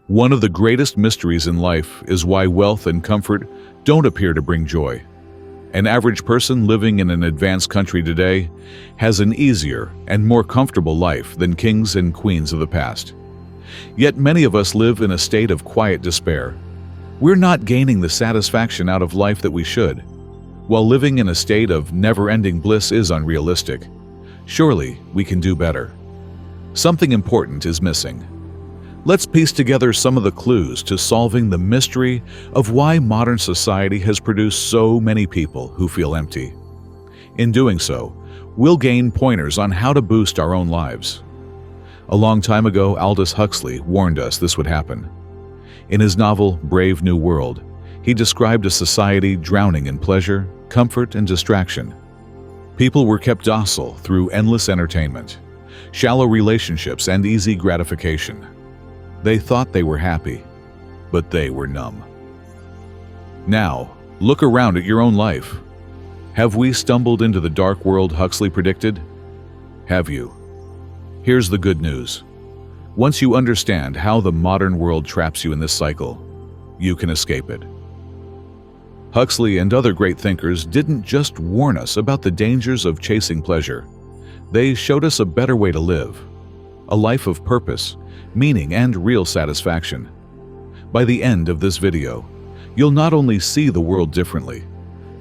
One of the greatest mysteries in life is why wealth and comfort don't appear to bring joy. An average person living in an advanced country today has an easier and more comfortable life than kings and queens of the past. Yet many of us live in a state of quiet despair. We're not gaining the satisfaction out of life that we should. While living in a state of never-ending bliss is unrealistic, surely we can do better. Something important is missing. Let's piece together some of the clues to solving the mystery of why modern society has produced so many people who feel empty. In doing so, we'll gain pointers on how to boost our own lives. A long time ago, Aldous Huxley warned us this would happen. In his novel Brave New World, he described a society drowning in pleasure, comfort, and distraction. People were kept docile through endless entertainment, shallow relationships, and easy gratification. They thought they were happy, but they were numb. Now, look around at your own life. Have we stumbled into the dark world Huxley predicted? Have you? Here's the good news. Once you understand how the modern world traps you in this cycle, you can escape it. Huxley and other great thinkers didn't just warn us about the dangers of chasing pleasure. They showed us a better way to live, a life of purpose, meaning, and real satisfaction. By the end of this video, you'll not only see the world differently,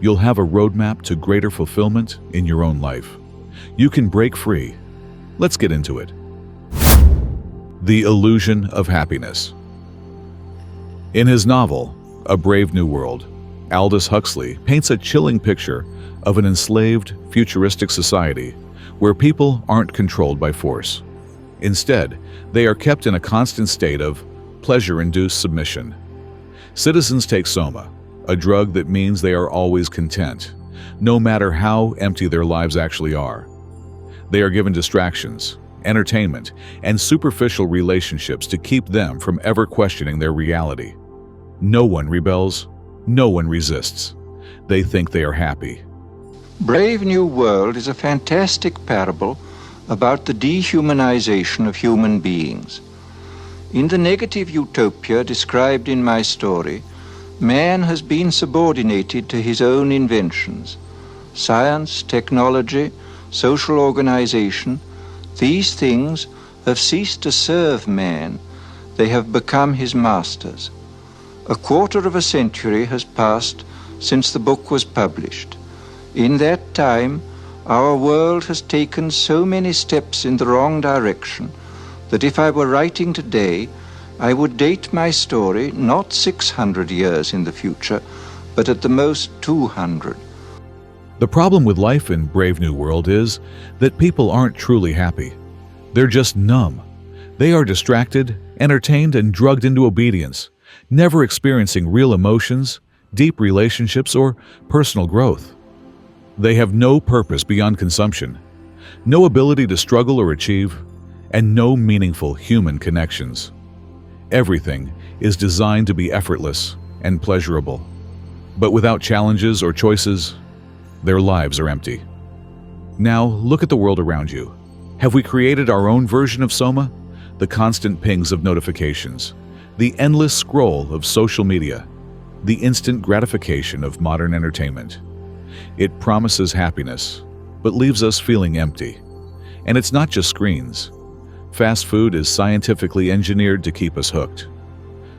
you'll have a roadmap to greater fulfillment in your own life. You can break free. Let's get into it. The illusion of happiness. In his novel, A Brave New World, Aldous Huxley paints a chilling picture of an enslaved, futuristic society where people aren't controlled by force. Instead, they are kept in a constant state of pleasure-induced submission. Citizens take soma, a drug that means they are always content, no matter how empty their lives actually are. They are given distractions, entertainment, and superficial relationships to keep them from ever questioning their reality. No one rebels, no one resists. They think they are happy. Brave New World is a fantastic parable about the dehumanization of human beings. In the negative utopia described in my story, man has been subordinated to his own inventions. Science, technology, social organization, these things have ceased to serve man. They have become his masters. A quarter of a century has passed since the book was published. In that time, our world has taken so many steps in the wrong direction that if I were writing today, I would date my story not 600 years in the future, but at the most 200. The problem with life in Brave New World is that people aren't truly happy. They're just numb. They are distracted, entertained, and drugged into obedience, never experiencing real emotions, deep relationships, or personal growth. They have no purpose beyond consumption, no ability to struggle or achieve, and no meaningful human connections. Everything is designed to be effortless and pleasurable, but without challenges or choices, their lives are empty. Now, look at the world around you. Have we created our own version of soma? The constant pings of notifications, the endless scroll of social media, the instant gratification of modern entertainment. It promises happiness, but leaves us feeling empty. And it's not just screens. Fast food is scientifically engineered to keep us hooked.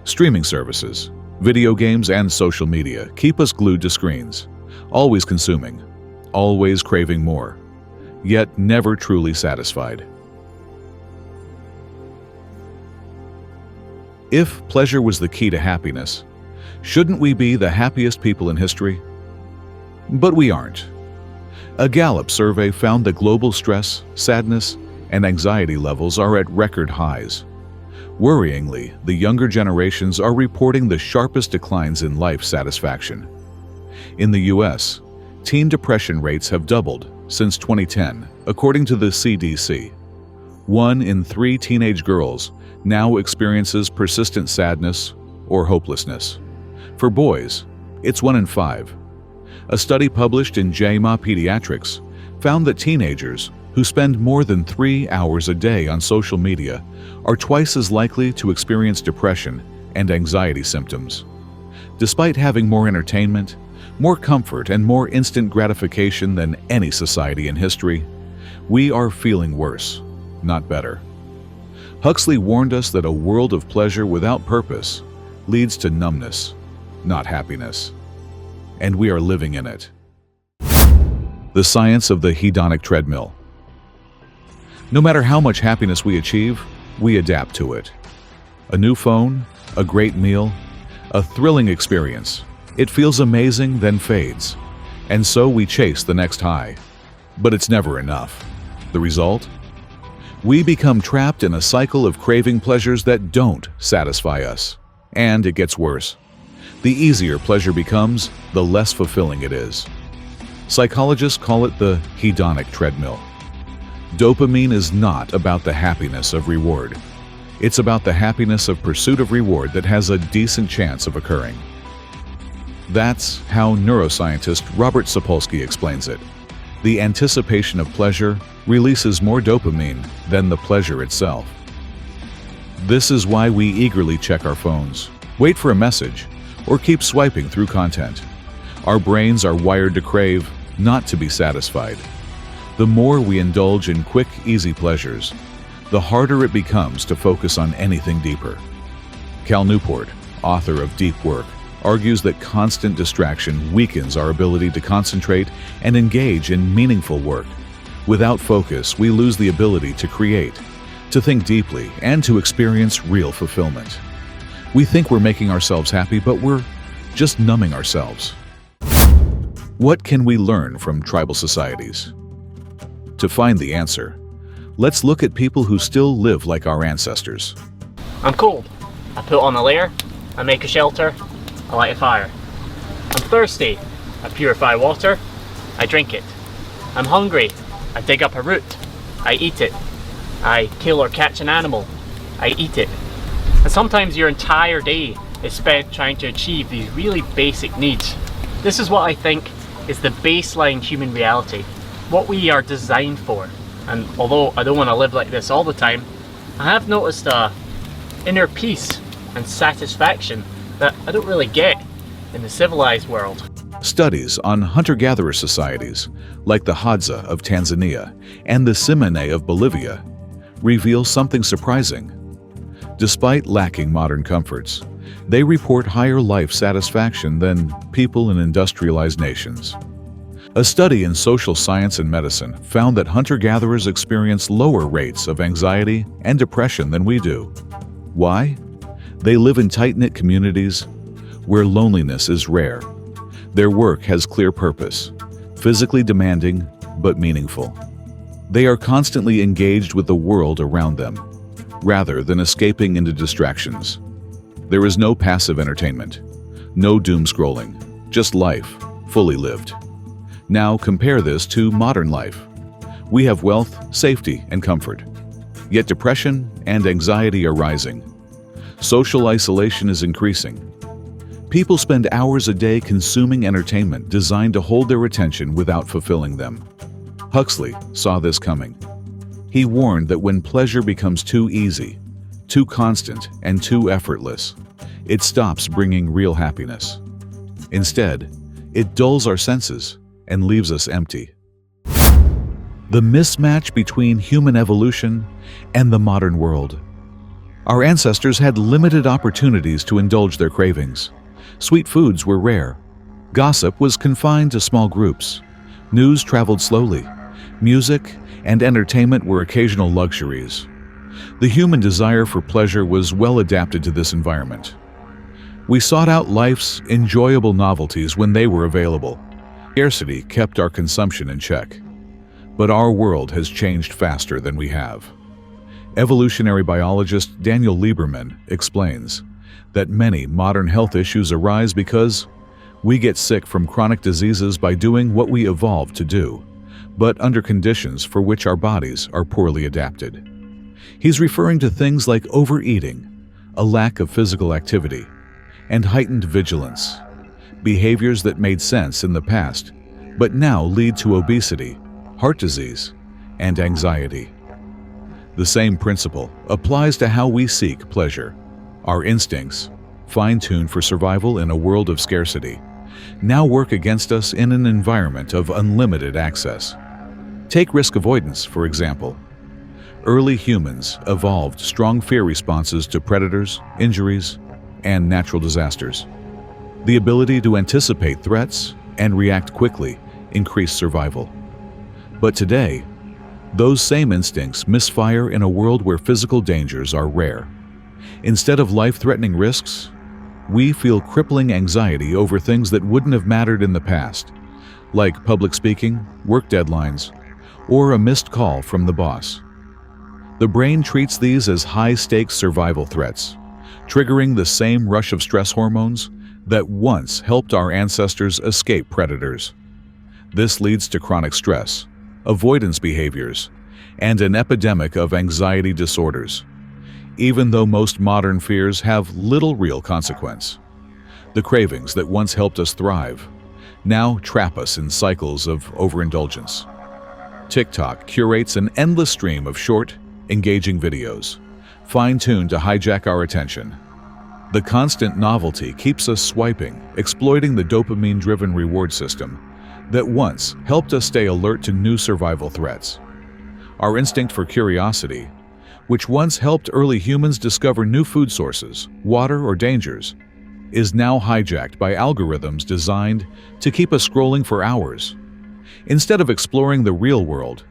Streaming services, video games, and social media keep us glued to screens, always consuming, always craving more, yet never truly satisfied. If pleasure was the key to happiness, shouldn't we be the happiest people in history? But we aren't. A Gallup survey found that global stress, sadness, and anxiety levels are at record highs. Worryingly, the younger generations are reporting the sharpest declines in life satisfaction. In the U.S., teen depression rates have doubled since 2010, according to the CDC. 1 in 3 teenage girls now experiences persistent sadness or hopelessness. For boys, it's 1 in 5. A study published in JAMA Pediatrics found that teenagers who spend more than 3 hours a day on social media are twice as likely to experience depression and anxiety symptoms. Despite having more entertainment, more comfort, and more instant gratification than any society in history, we are feeling worse, not better. Huxley warned us that a world of pleasure without purpose leads to numbness, not happiness. And we are living in it. The science of the hedonic treadmill. No matter how much happiness we achieve, we adapt to it. A new phone, a great meal, a thrilling experience. It feels amazing, then fades. And so we chase the next high. But it's never enough. The result? We become trapped in a cycle of craving pleasures that don't satisfy us. And it gets worse. The easier pleasure becomes, the less fulfilling it is. Psychologists call it the hedonic treadmill. Dopamine is not about the happiness of reward. It's about the happiness of pursuit of reward that has a decent chance of occurring. That's how neuroscientist Robert Sapolsky explains it. The anticipation of pleasure releases more dopamine than the pleasure itself. This is why we eagerly check our phones, wait for a message, or keep swiping through content. Our brains are wired to crave, not to be satisfied. The more we indulge in quick, easy pleasures, the harder it becomes to focus on anything deeper. Cal Newport, author of Deep Work, argues that constant distraction weakens our ability to concentrate and engage in meaningful work. Without focus, we lose the ability to create, to think deeply, and to experience real fulfillment. We think we're making ourselves happy, but we're just numbing ourselves. What can we learn from tribal societies? To find the answer, let's look at people who still live like our ancestors. I'm cold. I put on a layer, I make a shelter, I light a fire. I'm thirsty. I purify water, I drink it. I'm hungry. I dig up a root, I eat it. I kill or catch an animal, I eat it. And sometimes your entire day is spent trying to achieve these really basic needs. This is what I think is the baseline human reality, what we are designed for. And although I don't want to live like this all the time, I have noticed a inner peace and satisfaction that I don't really get in the civilized world. Studies on hunter-gatherer societies, like the Hadza of Tanzania and the Tsimane of Bolivia, reveal something surprising. Despite lacking modern comforts, they report higher life satisfaction than people in industrialized nations. A study in social science and medicine found that hunter-gatherers experience lower rates of anxiety and depression than we do. Why? They live in tight-knit communities where loneliness is rare. Their work has clear purpose, physically demanding but meaningful. They are constantly engaged with the world around them, rather than escaping into distractions. There is no passive entertainment, no doom scrolling, just life, fully lived. Now compare this to modern life. We have wealth, safety, and comfort. Yet depression and anxiety are rising. Social isolation is increasing. People spend hours a day consuming entertainment designed to hold their attention without fulfilling them. Huxley saw this coming. He warned that when pleasure becomes too easy, too constant, and too effortless, it stops bringing real happiness. Instead, it dulls our senses and leaves us empty. The mismatch between human evolution and the modern world. Our ancestors had limited opportunities to indulge their cravings. Sweet foods were rare. Gossip was confined to small groups. News traveled slowly. Music and entertainment were occasional luxuries. The human desire for pleasure was well adapted to this environment. We sought out life's enjoyable novelties when they were available. Scarcity kept our consumption in check. But our world has changed faster than we have. Evolutionary biologist Daniel Lieberman explains that many modern health issues arise because we get sick from chronic diseases by doing what we evolved to do, but under conditions for which our bodies are poorly adapted. He's referring to things like overeating, a lack of physical activity, and heightened vigilance, behaviors that made sense in the past, but now lead to obesity, heart disease, and anxiety. The same principle applies to how we seek pleasure. Our instincts, fine-tuned for survival in a world of scarcity, now work against us in an environment of unlimited access. Take risk avoidance, for example. Early humans evolved strong fear responses to predators, injuries, and natural disasters. The ability to anticipate threats and react quickly increased survival. But today, those same instincts misfire in a world where physical dangers are rare. Instead of life-threatening risks, we feel crippling anxiety over things that wouldn't have mattered in the past, like public speaking, work deadlines, or a missed call from the boss. The brain treats these as high-stakes survival threats, triggering the same rush of stress hormones that once helped our ancestors escape predators. This leads to chronic stress, avoidance behaviors, and an epidemic of anxiety disorders, even though most modern fears have little real consequence. The cravings that once helped us thrive now trap us in cycles of overindulgence. TikTok curates an endless stream of short, engaging videos, fine-tuned to hijack our attention. The constant novelty keeps us swiping, exploiting the dopamine-driven reward system that once helped us stay alert to new survival threats. Our instinct for curiosity, which once helped early humans discover new food sources, water, or dangers, is now hijacked by algorithms designed to keep us scrolling for hours. Instead of exploring the real world,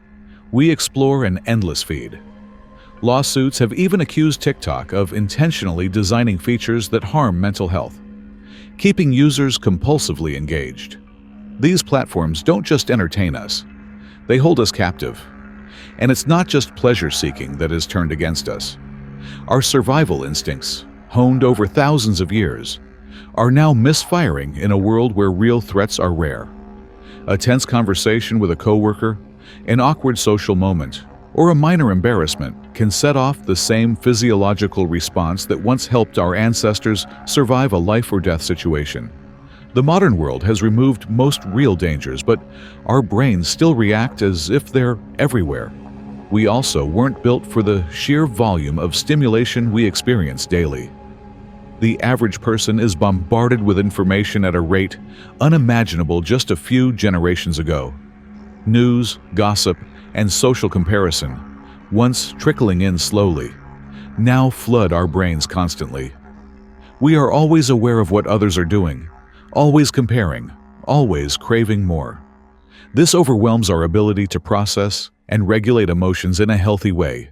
we explore an endless feed. Lawsuits have even accused TikTok of intentionally designing features that harm mental health, keeping users compulsively engaged. These platforms don't just entertain us, they hold us captive. And it's not just pleasure-seeking that is turned against us. Our survival instincts, honed over thousands of years, are now misfiring in a world where real threats are rare. A tense conversation with a coworker, an awkward social moment, or a minor embarrassment can set off the same physiological response that once helped our ancestors survive a life-or-death situation. The modern world has removed most real dangers, but our brains still react as if they're everywhere. We also weren't built for the sheer volume of stimulation we experience daily. The average person is bombarded with information at a rate unimaginable just a few generations ago. News, gossip, and social comparison, once trickling in slowly, now flood our brains constantly. We are always aware of what others are doing, always comparing, always craving more. This overwhelms our ability to process and regulate emotions in a healthy way.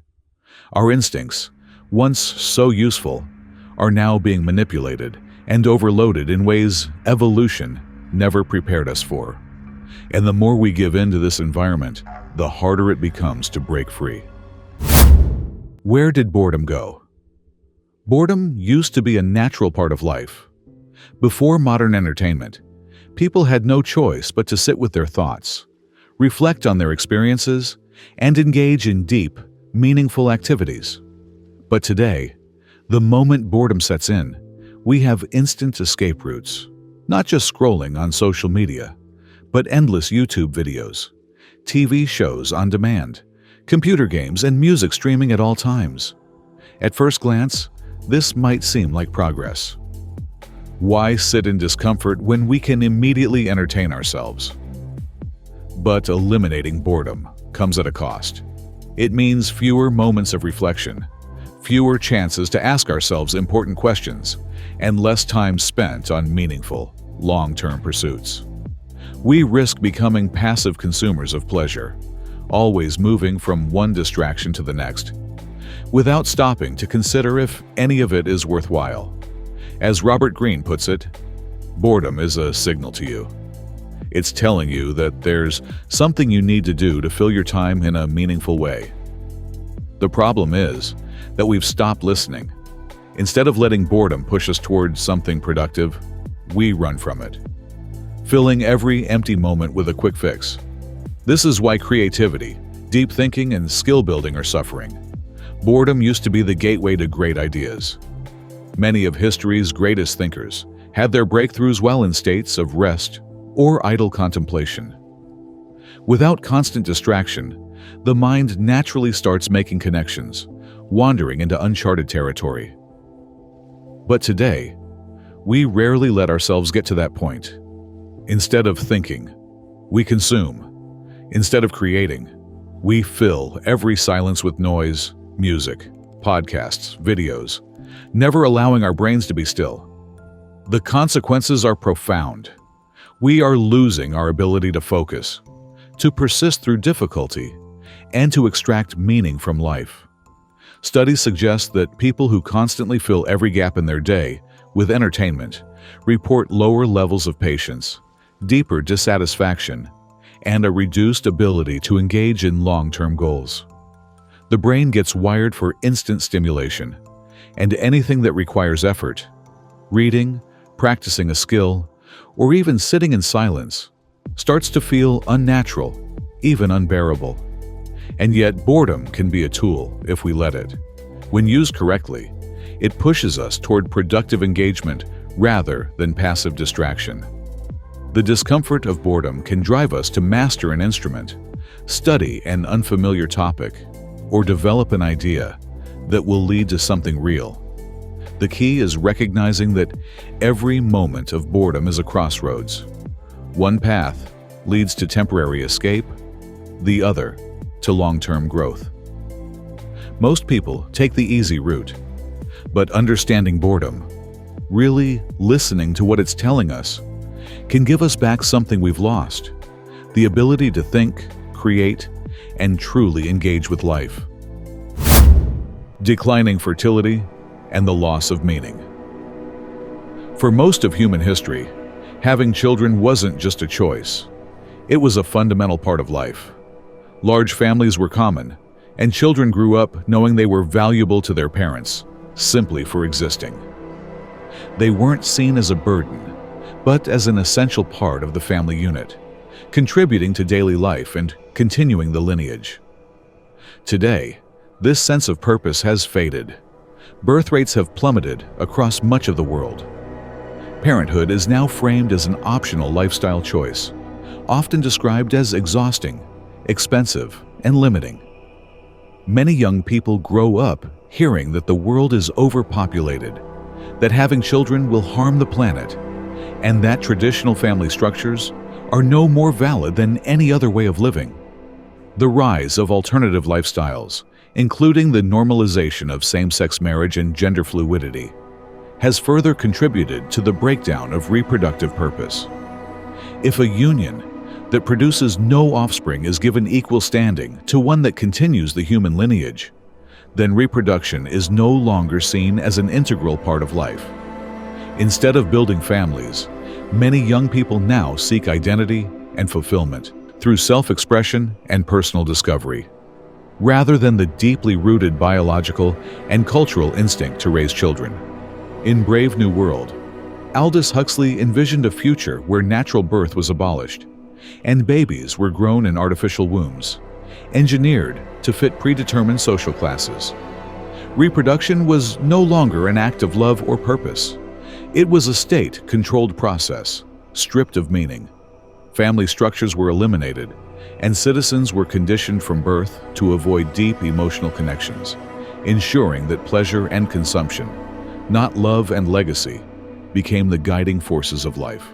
Our instincts, once so useful, are now being manipulated and overloaded in ways evolution never prepared us for. And the more we give in to this environment, the harder it becomes to break free. Where did boredom go? Boredom used to be a natural part of life. Before modern entertainment, people had no choice but to sit with their thoughts, reflect on their experiences, and engage in deep, meaningful activities. But today, the moment boredom sets in, we have instant escape routes, not just scrolling on social media, but endless YouTube videos, TV shows on demand, computer games, and music streaming at all times. At first glance, this might seem like progress. Why sit in discomfort when we can immediately entertain ourselves? But eliminating boredom comes at a cost. It means fewer moments of reflection, fewer chances to ask ourselves important questions, and less time spent on meaningful, long-term pursuits. We risk becoming passive consumers of pleasure, always moving from one distraction to the next, without stopping to consider if any of it is worthwhile. As Robert Greene puts it, boredom is a signal to you. It's telling you that there's something you need to do to fill your time in a meaningful way. The problem is that we've stopped listening. Instead of letting boredom push us towards something productive, we run from it, filling every empty moment with a quick fix. This is why creativity, deep thinking, and skill building are suffering. Boredom used to be the gateway to great ideas. Many of history's greatest thinkers had their breakthroughs while in states of rest or idle contemplation. Without constant distraction, the mind naturally starts making connections, wandering into uncharted territory. But today, we rarely let ourselves get to that point. Instead of thinking, we consume. Instead of creating, we fill every silence with noise, music, podcasts, videos, never allowing our brains to be still. The consequences are profound. We are losing our ability to focus, to persist through difficulty, and to extract meaning from life. Studies suggest that people who constantly fill every gap in their day with entertainment report lower levels of patience, deeper dissatisfaction, and a reduced ability to engage in long-term goals. The brain gets wired for instant stimulation, and anything that requires effort, reading, practicing a skill, or even sitting in silence, starts to feel unnatural, even unbearable. And yet boredom can be a tool if we let it. When used correctly, it pushes us toward productive engagement rather than passive distraction. The discomfort of boredom can drive us to master an instrument, study an unfamiliar topic, or develop an idea that will lead to something real. The key is recognizing that every moment of boredom is a crossroads. One path leads to temporary escape, the other to long-term growth. Most people take the easy route, but understanding boredom, really listening to what it's telling us, can give us back something we've lost: the ability to think, create, and truly engage with life. Declining fertility and the loss of meaning. For most of human history, having children wasn't just a choice. It was a fundamental part of life. Large families were common, and children grew up knowing they were valuable to their parents, simply for existing. They weren't seen as a burden, but as an essential part of the family unit, contributing to daily life and continuing the lineage. Today, this sense of purpose has faded. Birth rates have plummeted across much of the world. Parenthood is now framed as an optional lifestyle choice, often described as exhausting, expensive, and limiting. Many young people grow up hearing that the world is overpopulated, that having children will harm the planet, and that traditional family structures are no more valid than any other way of living. The rise of alternative lifestyles, including the normalization of same-sex marriage and gender fluidity, has further contributed to the breakdown of reproductive purpose. If a union that produces no offspring is given equal standing to one that continues the human lineage, then reproduction is no longer seen as an integral part of life. Instead of building families, many young people now seek identity and fulfillment through self-expression and personal discovery, rather than the deeply rooted biological and cultural instinct to raise children. In Brave New World, Aldous Huxley envisioned a future where natural birth was abolished, and babies were grown in artificial wombs, engineered to fit predetermined social classes. Reproduction was no longer an act of love or purpose. It was a state-controlled process, stripped of meaning. Family structures were eliminated, and citizens were conditioned from birth to avoid deep emotional connections, ensuring that pleasure and consumption, not love and legacy, became the guiding forces of life.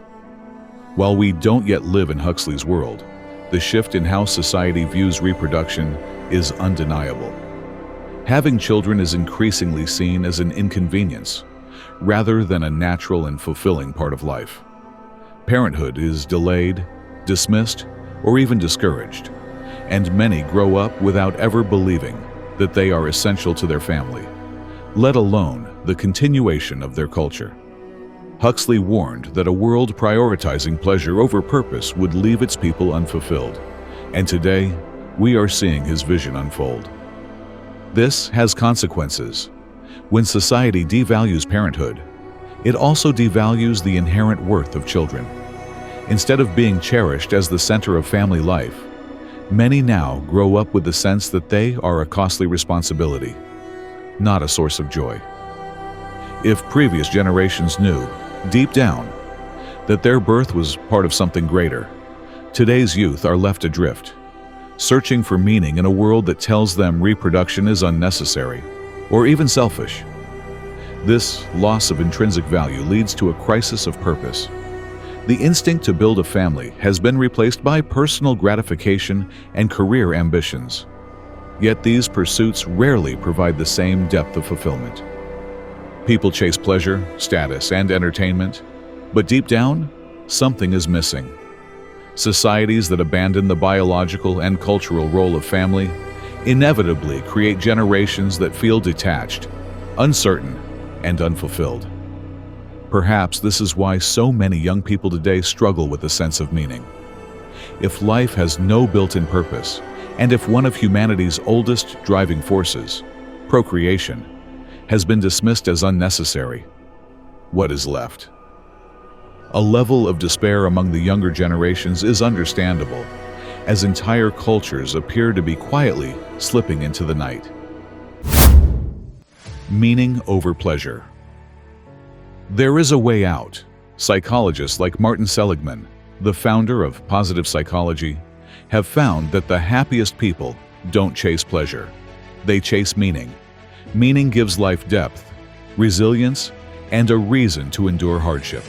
While we don't yet live in Huxley's world, the shift in how society views reproduction is undeniable. Having children is increasingly seen as an inconvenience, rather than a natural and fulfilling part of life. Parenthood is delayed, dismissed, or even discouraged, and many grow up without ever believing that they are essential to their family, let alone the continuation of their culture. Huxley warned that a world prioritizing pleasure over purpose would leave its people unfulfilled, and today we are seeing his vision unfold. This has consequences. When society devalues parenthood, it also devalues the inherent worth of children. Instead of being cherished as the center of family life, many now grow up with the sense that they are a costly responsibility, not a source of joy. If previous generations knew, deep down, that their birth was part of something greater, today's youth are left adrift, searching for meaning in a world that tells them reproduction is unnecessary or even selfish. This loss of intrinsic value leads to a crisis of purpose. The instinct to build a family has been replaced by personal gratification and career ambitions. Yet these pursuits rarely provide the same depth of fulfillment. People chase pleasure, status, and entertainment, but deep down, something is missing. Societies that abandon the biological and cultural role of family inevitably create generations that feel detached, uncertain, and unfulfilled. Perhaps this is why so many young people today struggle with a sense of meaning. If life has no built-in purpose, and if one of humanity's oldest driving forces, procreation, has been dismissed as unnecessary, what is left? A level of despair among the younger generations is understandable, as entire cultures appear to be quietly slipping into the night. Meaning over pleasure. There is a way out. Psychologists like Martin Seligman, the founder of positive psychology, have found that the happiest people don't chase pleasure. They chase meaning. Meaning gives life depth, resilience, and a reason to endure hardship.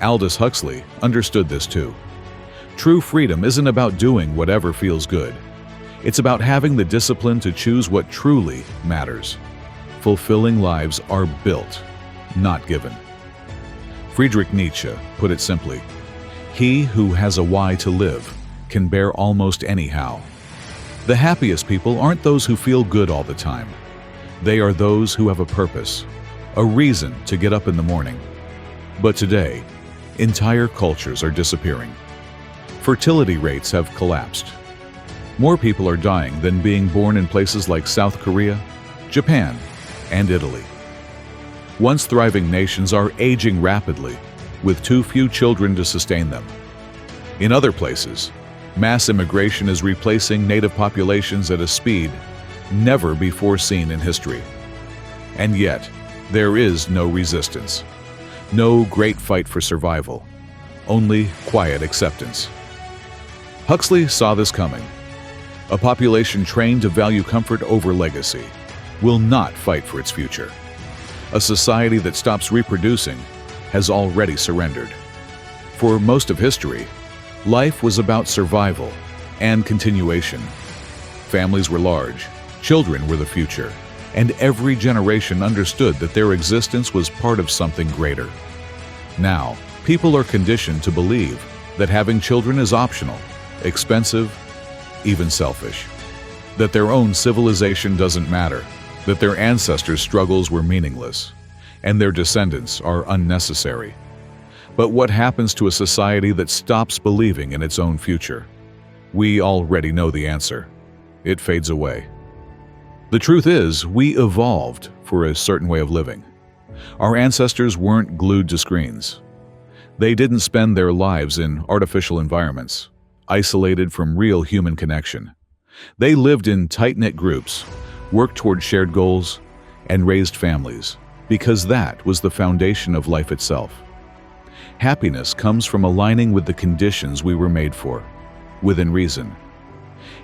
Aldous Huxley understood this too. True freedom isn't about doing whatever feels good. It's about having the discipline to choose what truly matters. Fulfilling lives are built, not given. Friedrich Nietzsche put it simply, "He who has a why to live can bear almost anyhow." The happiest people aren't those who feel good all the time. They are those who have a purpose, a reason to get up in the morning. But today, entire cultures are disappearing. Fertility rates have collapsed. More people are dying than being born in places like South Korea, Japan, and Italy. Once thriving nations are aging rapidly, with too few children to sustain them. In other places, mass immigration is replacing native populations at a speed never before seen in history. And yet, there is no resistance. No great fight for survival, only quiet acceptance. Huxley saw this coming. A population trained to value comfort over legacy will not fight for its future. A society that stops reproducing has already surrendered. For most of history, life was about survival and continuation. Families were large, children were the future, and every generation understood that their existence was part of something greater. Now, people are conditioned to believe that having children is optional, expensive, even selfish. That their own civilization doesn't matter, that their ancestors' struggles were meaningless, and their descendants are unnecessary. But what happens to a society that stops believing in its own future? We already know the answer. It fades away. The truth is, we evolved for a certain way of living. Our ancestors weren't glued to screens. They didn't spend their lives in artificial environments, isolated from real human connection. They lived in tight-knit groups, worked toward shared goals, and raised families, because that was the foundation of life itself. Happiness comes from aligning with the conditions we were made for, within reason.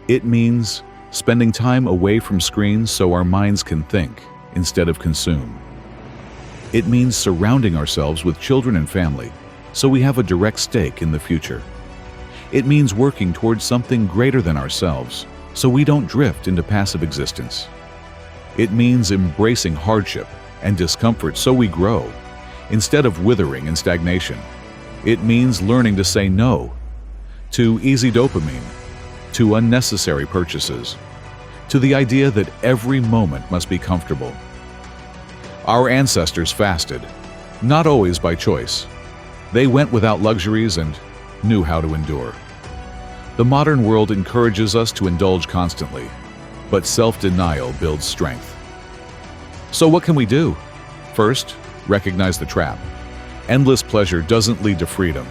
It means spending time away from screens so our minds can think instead of consume. It means surrounding ourselves with children and family so we have a direct stake in the future. It means working towards something greater than ourselves so we don't drift into passive existence. It means embracing hardship and discomfort so we grow, instead of withering in stagnation. It means learning to say no to easy dopamine, to unnecessary purchases, to the idea that every moment must be comfortable. Our ancestors fasted, not always by choice. They went without luxuries and knew how to endure. The modern world encourages us to indulge constantly, but self-denial builds strength. So what can we do? First, recognize the trap. Endless pleasure doesn't lead to freedom.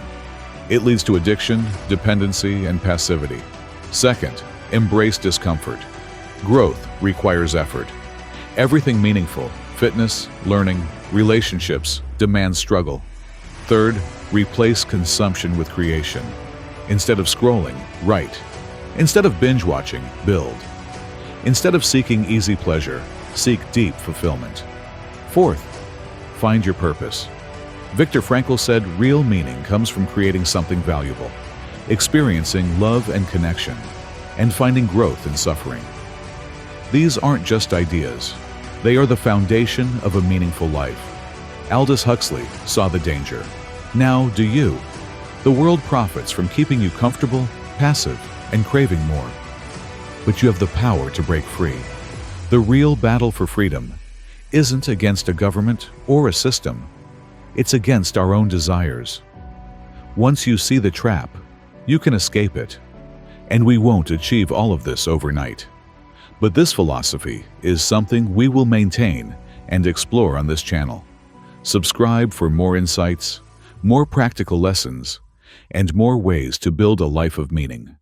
It leads to addiction, dependency, and passivity. Second, embrace discomfort. Growth requires effort. Everything meaningful, fitness, learning, relationships, demands struggle. Third, replace consumption with creation. Instead of scrolling, write. Instead of binge-watching, build. Instead of seeking easy pleasure, seek deep fulfillment. Fourth, find your purpose. Viktor Frankl said real meaning comes from creating something valuable, experiencing love and connection, and finding growth in suffering. These aren't just ideas. They are the foundation of a meaningful life. Aldous Huxley saw the danger. Now do you. The world profits from keeping you comfortable, passive, and craving more. But you have the power to break free. The real battle for freedom isn't against a government or a system. It's against our own desires. Once you see the trap, you can escape it. And we won't achieve all of this overnight. But this philosophy is something we will maintain and explore on this channel. Subscribe for more insights, more practical lessons, and more ways to build a life of meaning.